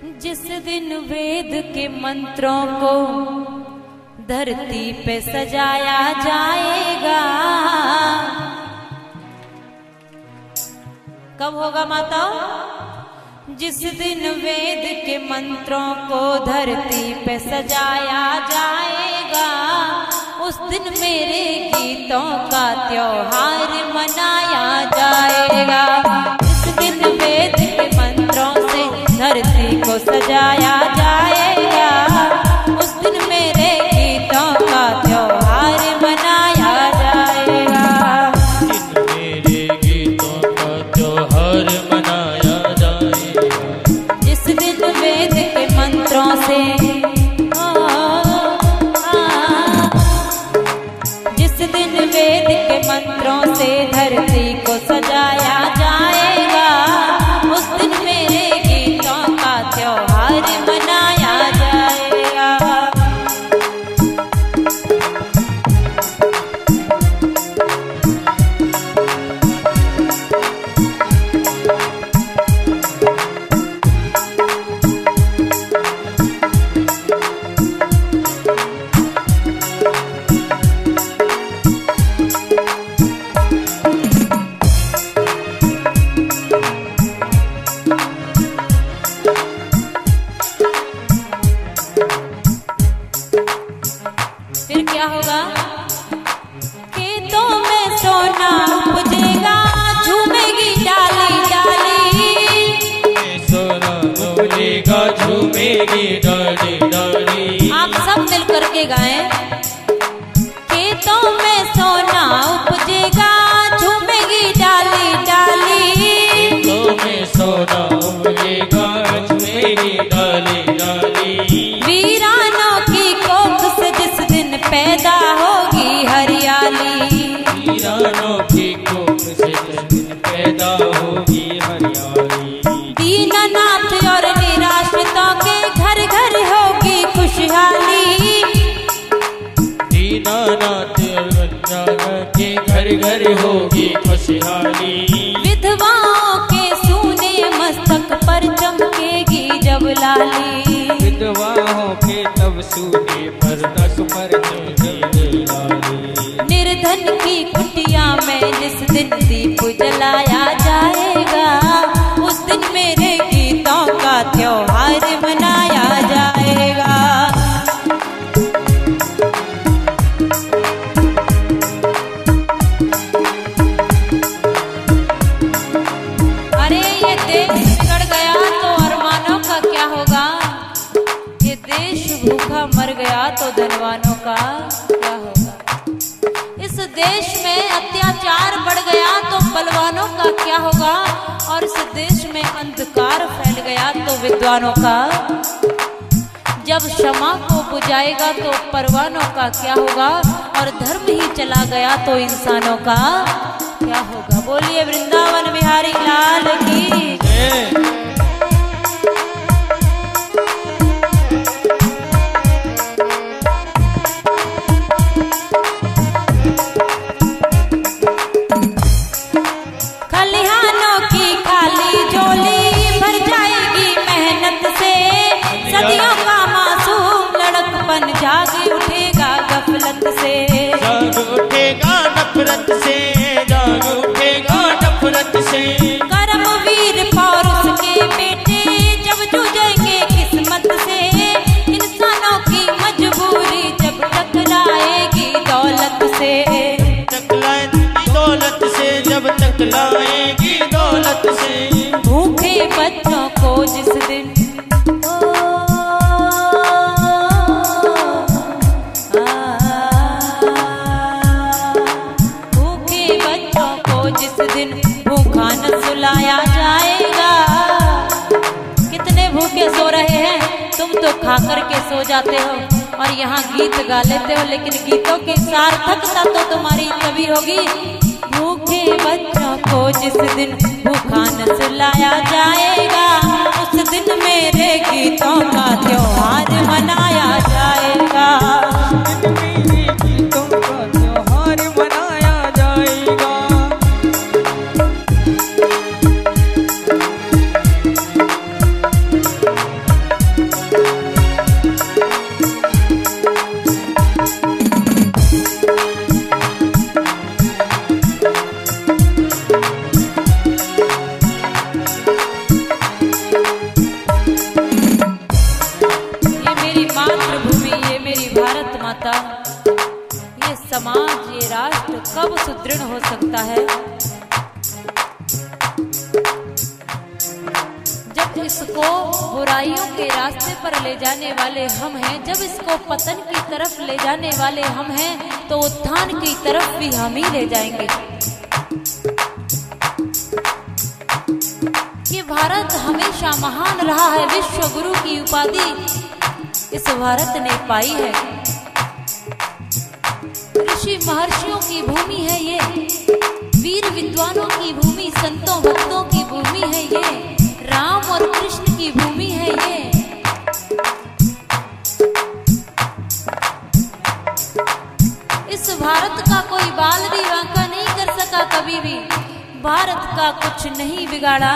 जिस दिन वेद के मंत्रों को धरती पे सजाया जाएगा, कब होगा माताओं? जिस दिन वेद के मंत्रों को धरती पे सजाया जाएगा, उस दिन मेरे गीतों का त्योहार मनाया जाएगा। जिस दिन वेद के मंत्रों से धरती को सजाया जाएगा, उस दिन मेरे गीतों का त्योहार मनाया जाएगा। मेरे गीतों का त्योहार मनाया जाएगा। जिस दिन वेद के मंत्रों से जिस दिन वेद के मंत्रों से धरती को सजाया जाएगा, उस दिन मेरे गीतों का त्योहार मनाया जाएगा। फिर क्या होगा? खेतों में सोना उपजेगा, झूमेगी डाली डाली। सोना उपजेगा, झूमेगी डाली डाली। आप सब मिल करके गाएं। खेतों में सोना उपजेगा, झूमेगी डाली डाली। खेतों में सोना उपजेगा, झूमेगी डाली डाली। वीरानों की कोख से जिस दिन पैदा होगी हरियाली, वीरानों की कोख से जिस दिन पैदा होगी हरियाली। दीननाथ और निराश्रितों के घर घर होगी खुशहाली। दीनानाथ और बंजारा के घर घर होगी खुशहाली। विधवाओं के सूने मस्तक पर चमकेगी जब लाली। विधवाओं के तब सूने पर दस पर चमकेगी लाली। निर्धन की कुटिया में जिस दिन दीप जलाया जाएगा, उस दिन मेरे गीतों का त्योहार मनाया जाएगा। अरे ये देश बिगड़ गया तो अरमानों का क्या होगा? ये देश भूखा मर गया तो धनवानों का क्या होगा? इस देश में अत्याचार बढ़ गया तो बलवानों का क्या होगा? और इस देश में अंधकार फैल गया तो विद्वानों का। जब क्षमा को बुझाएगा तो परवानों का क्या होगा? और धर्म ही चला गया तो इंसानों का क्या होगा? बोलिए वृंदावन बिहारी लाल की। खलिहानों की खाली झोली भर जाएगी मेहनत से, सदियों का मासूम लड़कपन जाग उठेगा गफलत से। जाग उठेगा नफरत से, जाग उठेगा नफरत से। कर्मवीर पौरुष के बेटे जब जूझेंगे किस्मत से, इंसानों की मजबूरी जब टकराएगी दौलत से। टकराएगी दौलत से, जब टकराएगी दौलत से। भूखे बच्चों को जिस दिन भूखे बच्चों को जिस दिन भूखा न सुलाया जाएगा। कितने भूखे सो रहे हैं? तुम तो खा करके सो जाते हो और यहाँ गीत गा लेते हो, लेकिन गीतों की सार्थकता तो तुम्हारी तभी होगी। भूखे बच्चों को जिस दिन भूखा न सुलाया जाएगा, उस दिन मेरे गीतों का त्योहार मनाया जाएगा। मेरे गीतों का त्योहार मनाया जाएगा। दृढ़ हो सकता है। जब इसको बुराइयों के रास्ते पर ले जाने वाले हम हैं, जब इसको पतन की तरफ ले जाने वाले हम हैं, तो उत्थान की तरफ भी हम ही ले जाएंगे। ये भारत हमेशा महान रहा है, विश्व गुरु की उपाधि इस भारत ने पाई है। ऋषि महर्षियों की भूमि है ये, वीर विद्वानों की भूमि, संतों भक्तों की भूमि है ये, राम और कृष्ण की भूमि है ये। इस भारत का कोई बाल भी वांका नहीं कर सका कभी भी। भारत का कुछ नहीं बिगाड़ा,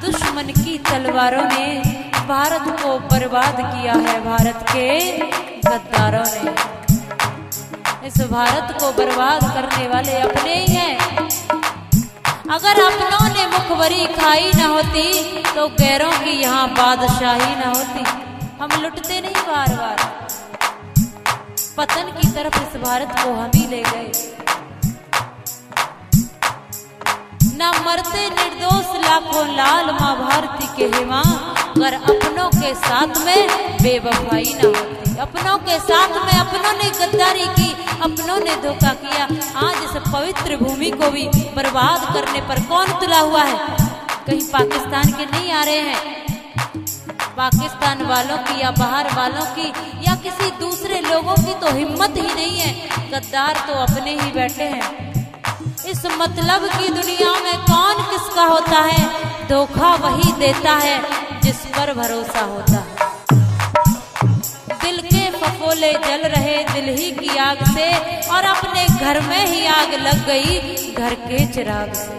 दुश्मन की तलवारों ने भारत को बर्बाद किया है, भारत के गद्दारों ने। इस भारत को बर्बाद करने वाले अपने ही हैं। अगर अपनों ने मुखबरी खाई न होती तो गैरों की यहाँ बादशाही न होती। हम लुटते नहीं बार बार, पतन की तरफ इस भारत को हम ही ले गए। न मरते निर्दोष लाखों लाल माँ भारती के हिमा, अगर अपनों के साथ में बेवफाई न होती। अपनों के साथ में अपनों ने गद्दारी की, अपनों ने धोखा किया। आज इस पवित्र भूमि को भी बर्बाद करने पर कौन तुला हुआ है? कहीं पाकिस्तान के नहीं आ रहे हैं। पाकिस्तान वालों की या बाहर वालों की या किसी दूसरे लोगों की तो हिम्मत ही नहीं है। गद्दार तो अपने ही बैठे हैं। इस मतलब की दुनिया में कौन किसका होता है? धोखा वही देता है जिस पर भरोसा होता है। दिल के फफोले जल रहे दिल ही की आग से, और अपने घर में ही आग लग गई घर के चिराग से।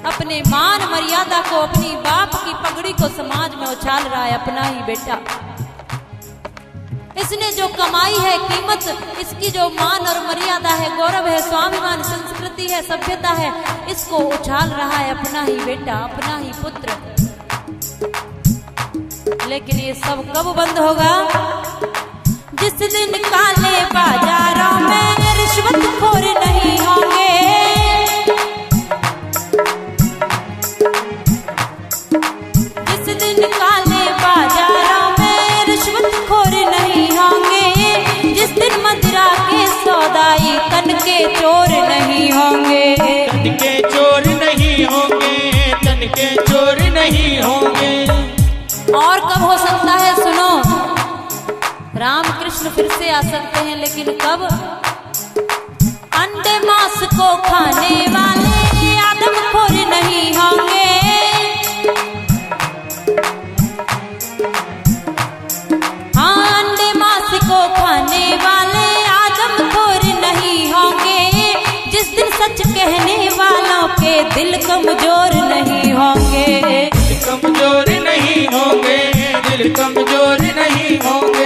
अपने मान मर्यादा को, अपनी बाप की पगड़ी को समाज में उछाल रहा है अपना ही बेटा। इसने जो कमाई है कीमत, इसकी जो मान और मर्यादा है, गौरव है, स्वाभिमान, संस्कृति है, सभ्यता है, इसको उछाल रहा है अपना ही बेटा, अपना ही पुत्र। लेकिन ये सब कब बंद होगा? जिस दिन काले बाजारों में रिश्वतखोर नहीं होंगे, जिस दिन काले बाजारों में रिश्वतखोर नहीं होंगे, जिस दिन मदिरा के सौदाई तन के चोर नहीं होंगे, तन के चोर नहीं होंगे, तन के चोर नहीं होंगे। और कब हो सकता है? सुनो, राम कृष्ण फिर से आ सकते हैं, लेकिन कब? अंडे मांस को खाने वाले आदमखोर नहीं होंगे, हाँ, अंडे मांस को खाने वाले आदमखोर नहीं होंगे। जिस दिन सच कहने वालों के दिल कमजोर नहीं होंगे, दिल कमजोर नहीं होंगे, दिल कमजोर नहीं होंगे।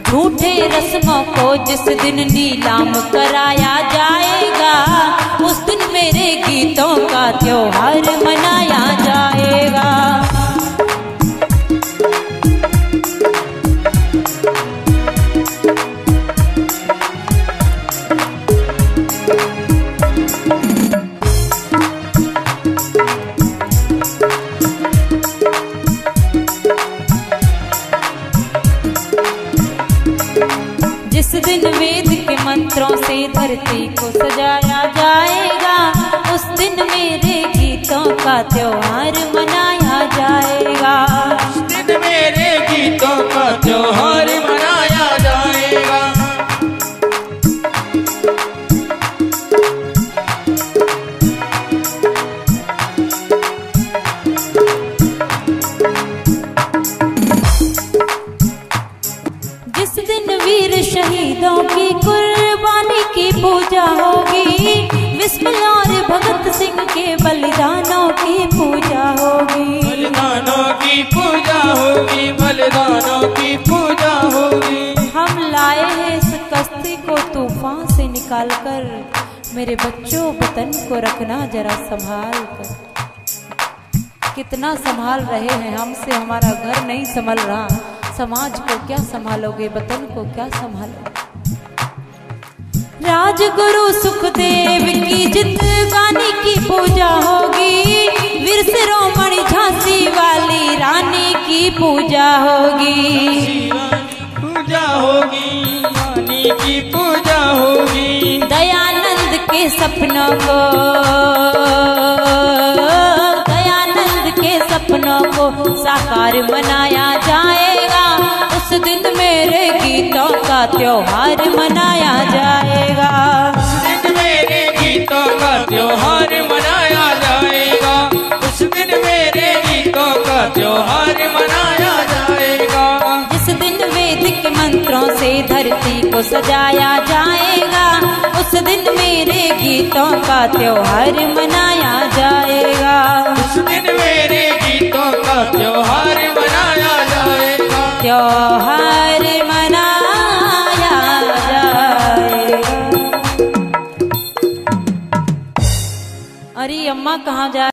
झूठे रस्मों को जिस दिन नीलाम कराया जाएगा, उस दिन मेरे गीतों का त्योहार मनाया जाएगा। जिस दिन वेद के मंत्रों से धरती को सजाया जाएगा, उस दिन मेरे गीतों का त्योहार मनाया जाएगा। उस दिन मेरे गीतों का त्योहार मनाया जाएगा। जिस दिन वीर शहीदों की कुर्बानी की पूजा होगी, बिस्मिल और भगत सिंह के बलिदानों की पूजा होगी, बलिदानों की पूजा होगी, बलिदानों की पूजा होगी। हम लाए हैं इस कश्ती को तूफान से निकालकर, मेरे बच्चों वतन को रखना जरा संभाल कर। कितना संभाल रहे हैं, हमसे हमारा घर नहीं संभल रहा। समाज को क्या संभालोगे, वतन को क्या संभालोगे? राजगुरु सुखदेव की जिंदगानी की पूजा होगी, वीर शिरोमणि झांसी वाली रानी की पूजा होगी, पूजा होगी, रानी की पूजा होगी। दयानंद के सपनों को, दयानंद के सपनों को साकार मनाया जाएगा, उस दिन मेरे गीतों का त्योहार मनाया जाएगा, उस दिन मेरे गीतों का त्योहार मनाया जाएगा, उस दिन मेरे गीतों का त्योहार मनाया जाएगा। जिस दिन वैदिक मंत्रों से धरती को सजाया जाएगा, उस दिन मेरे गीतों का त्योहार मनाया जाएगा, उस दिन मेरे गीतों का त्योहार मनाया जाएगा, त्योहार मनाया जाएगा। अरे अम्मा कहाँ जा